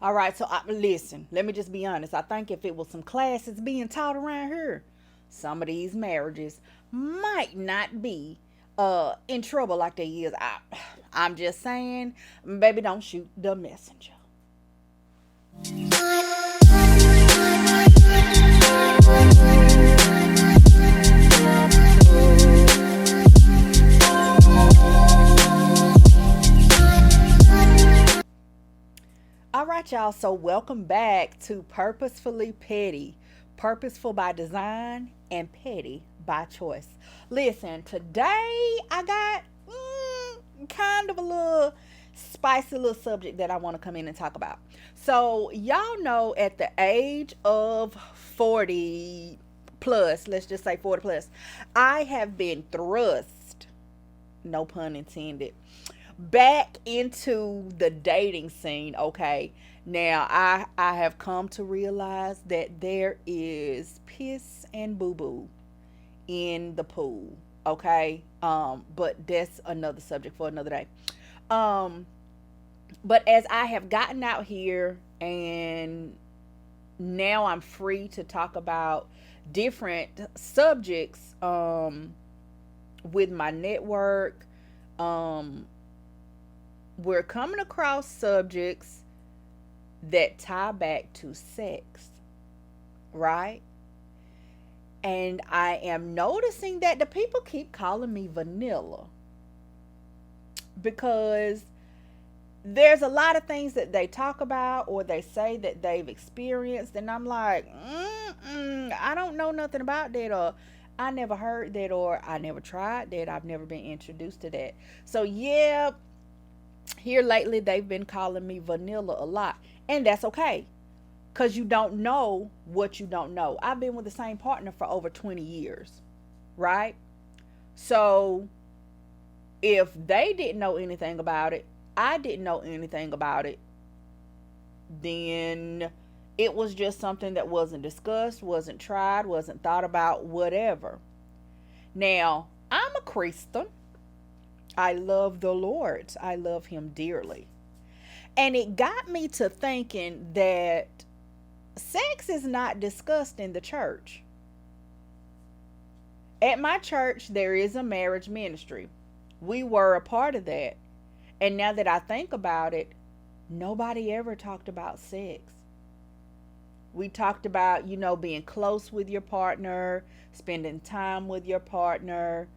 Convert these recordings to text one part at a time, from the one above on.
All right, so listen, let me just be honest. I think if it was some classes being taught around here, some of these marriages might not be in trouble like they is. I'm just saying, baby, don't shoot the messenger. All right, y'all. So, welcome back to Purposefully Petty. Purposeful by design and petty by choice. Listen, today I got kind of a little spicy little subject that I want to come in and talk about. So, y'all know at the age of 40 plus, let's just say 40 plus, I have been thrust, no pun intended, back into the dating scene. Okay, now I have come to realize that there is piss and boo boo in the pool. Okay, but that's another subject for another day. um but as I have gotten out here and now I'm free to talk about different subjects with my network, um we're coming across subjects that tie back to sex, right? And I am noticing that the people keep calling me vanilla because there's a lot of things that they talk about or they say that they've experienced, and I'm like, I don't know nothing about that, or I never heard that, or I never tried that, I've never been introduced to that. So, yeah, here lately they've been calling me vanilla a lot, and that's okay because you don't know what you don't know. I've been with the same partner for over 20 years, right? So if they didn't know anything about it, I didn't know anything about it, then it was just something that wasn't discussed, wasn't tried, wasn't thought about, whatever. Now, I'm a Christian. I love the Lord. I love him dearly. And it got me to thinking that sex is not discussed in the church. At my church, there is a marriage ministry. We were a part of that. And now that I think about it, nobody ever talked about sex. We talked about, being close with your partner, spending time with your partner,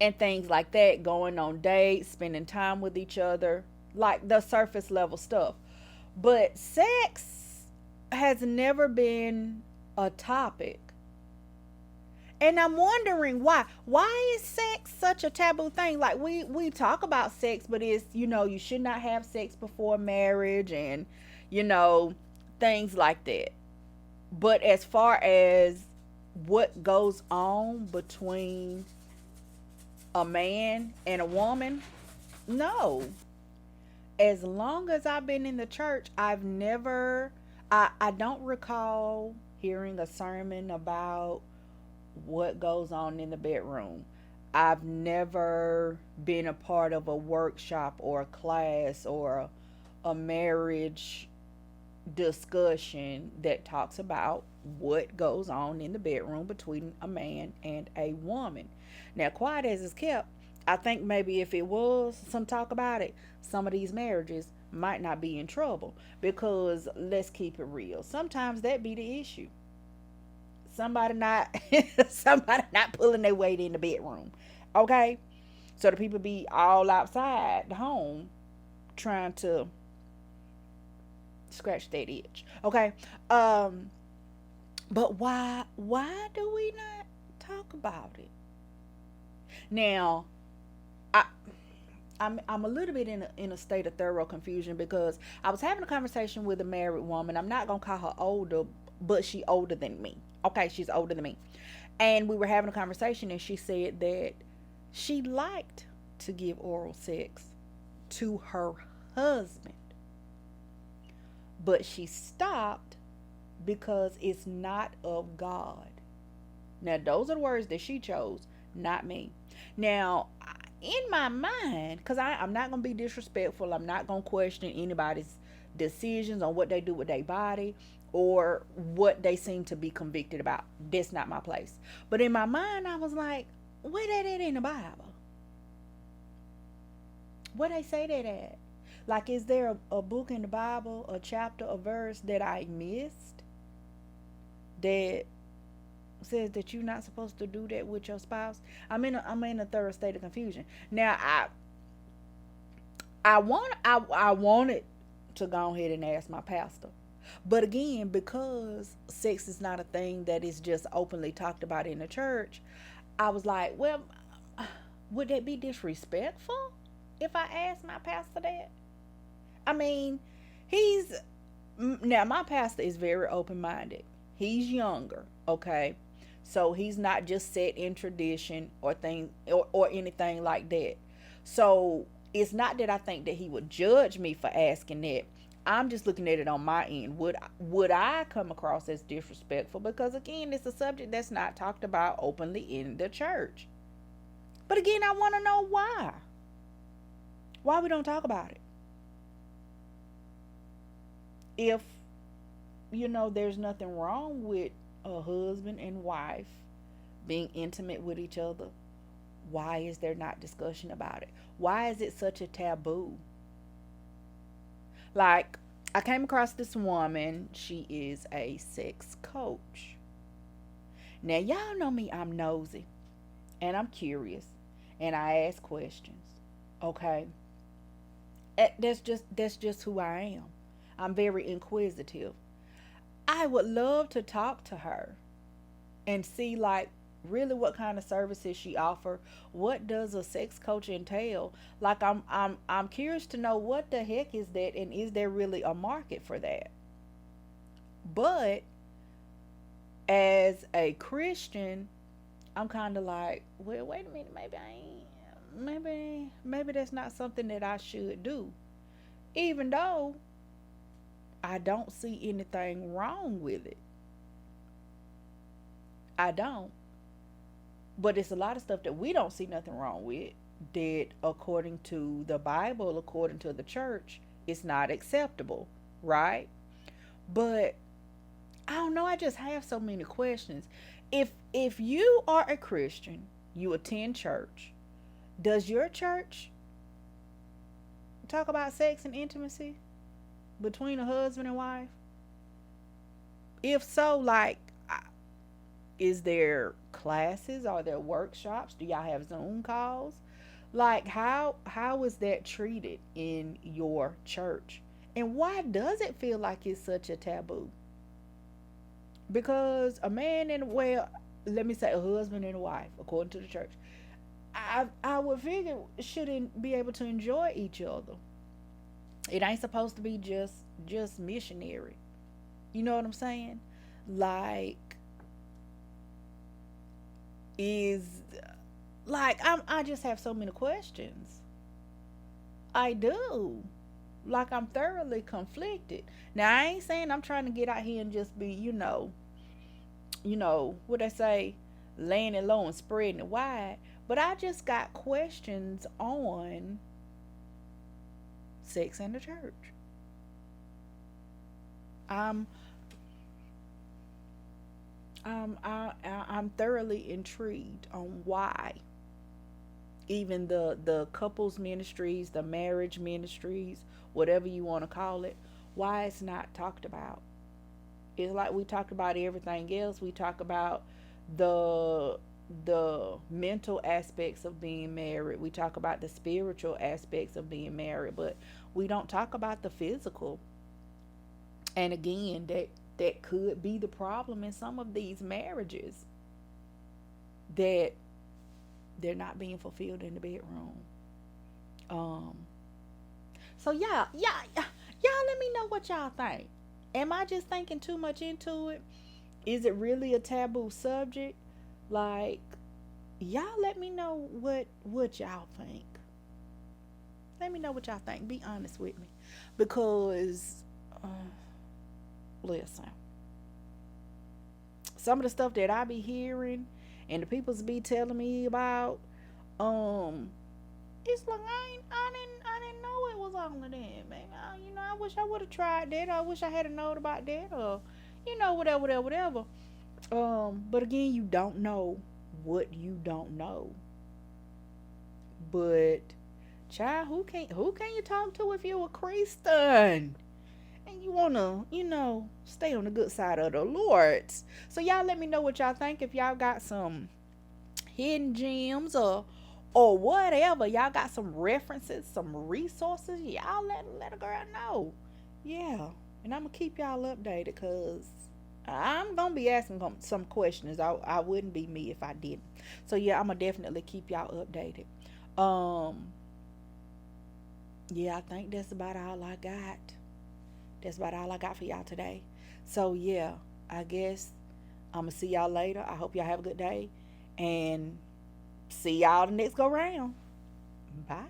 and things like that, going on dates, spending time with each other, like the surface level stuff. But sex has never been a topic. And I'm wondering why. Why is sex such a taboo thing? Like we talk about sex, but it's, you should not have sex before marriage and, you know, things like that. But as far as what goes on between a man and a woman, no. As long as I've been in the church, I don't recall hearing a sermon about what goes on in the bedroom. I've never been a part of a workshop or a class or a marriage discussion that talks about what goes on in the bedroom between a man and a woman. Now, quiet as it's kept, I think maybe if it was some talk about it, some of these marriages might not be in trouble because let's keep it real. Sometimes that be the issue. Somebody not somebody not pulling their weight in the bedroom. Okay? So the people be all outside the home trying to scratch that itch. Okay? But why do we not talk about it? Now, I I'm a little bit in a state of thorough confusion because I was having a conversation with a married woman. I'm not gonna call her older, but she older than me. Okay, she's older than me, and we were having a conversation, and she said that she liked to give oral sex to her husband, but she stopped because it's not of God. Now, those are the words that she chose, not me. Now, in my mind, because I'm not going to be disrespectful, I'm not going to question anybody's decisions on what they do with their body or what they seem to be convicted about. That's not my place. But in my mind, I was like, where that at in the Bible? Where they say that at? Like, is there a book in the Bible, a chapter, a verse that I missed that says that you're not supposed to do that with your spouse? I'm in a third state of confusion. Now I wanted to go ahead and ask my pastor. But again, because sex is not a thing that is just openly talked about in the church, I was like, well, would that be disrespectful if I asked my pastor that? I mean, he's now my pastor is very open minded. He's younger, okay? So he's not just set in tradition or or anything like that. So it's not that I think that he would judge me for asking that. I'm just looking at it on my end. Would I come across as disrespectful? Because again, it's a subject that's not talked about openly in the church. But again, I want to know why. Why we don't talk about it? If there's nothing wrong with a husband and wife being intimate with each other, why is there not discussion about it? Why is it such a taboo? Like, I came across this woman. She is a sex coach. Now, y'all know me, I'm nosy and I'm curious and I ask questions. Okay? That's just who I am. I'm very inquisitive. I would love to talk to her and see, like, really what kind of services she offer. What does a sex coach entail? Like, I'm curious to know what the heck is that, and is there really a market for that? But as a Christian, I'm kind of like, well, wait a minute, maybe I ain't. Maybe that's not something that I should do. Even though I don't see anything wrong with it. I don't. But it's a lot of stuff that we don't see nothing wrong with, that according to the Bible, according to the church, it's not acceptable, right? But I don't know, I just have so many questions. If you are a Christian, you attend church, does your church talk about sex and intimacy between a husband and wife? If so, like, is there classes? Are there workshops? Do y'all have Zoom calls? Like, how is that treated in your church? And why does it feel like it's such a taboo? Because a man and, well, let me say a husband and a wife, according to the church, I would figure shouldn't be able to enjoy each other. It ain't supposed to be just missionary. You know what I'm saying? Like, is I just have so many questions. I do. Like, I'm thoroughly conflicted. Now, I ain't saying I'm trying to get out here and just be, what I say, laying it low and spreading it wide. But I just got questions on sex in the church. I'm I'm thoroughly intrigued on why even the couples ministries, the marriage ministries, whatever you want to call it, why it's not talked about. It's like we talked about everything else. We talk about the the mental aspects of being married. We talk about the spiritual aspects of being married, but we don't talk about the physical. And again, that could be the problem in some of these marriages, that they're not being fulfilled in the bedroom. Um so y'all let me know what y'all think. Am I just thinking too much into it? Is it really a taboo subject? Like, y'all let me know what y'all think. Let me know what y'all think. Be honest with me, because uh, listen, some of the stuff that I be hearing and the people's be telling me about, um, It's like I didn't know it was all of that, man. I wish I would have tried that. I wish I had known about that, or whatever. But again, you don't know what you don't know. But child, who can you talk to if you're a Christian and you wanna, stay on the good side of the Lord? So y'all let me know what y'all think. If y'all got some hidden gems or whatever, y'all got some references, some resources, y'all let a girl know. Yeah. And I'm gonna keep y'all updated because I'm gonna be asking some questions. I wouldn't be me if I didn't. So yeah, I'm gonna definitely keep y'all updated. Um, yeah, I think that's about all I got. That's about all I got for y'all today. So yeah, I guess I'm gonna see y'all later. I hope y'all have a good day, and see y'all the next go round. Bye.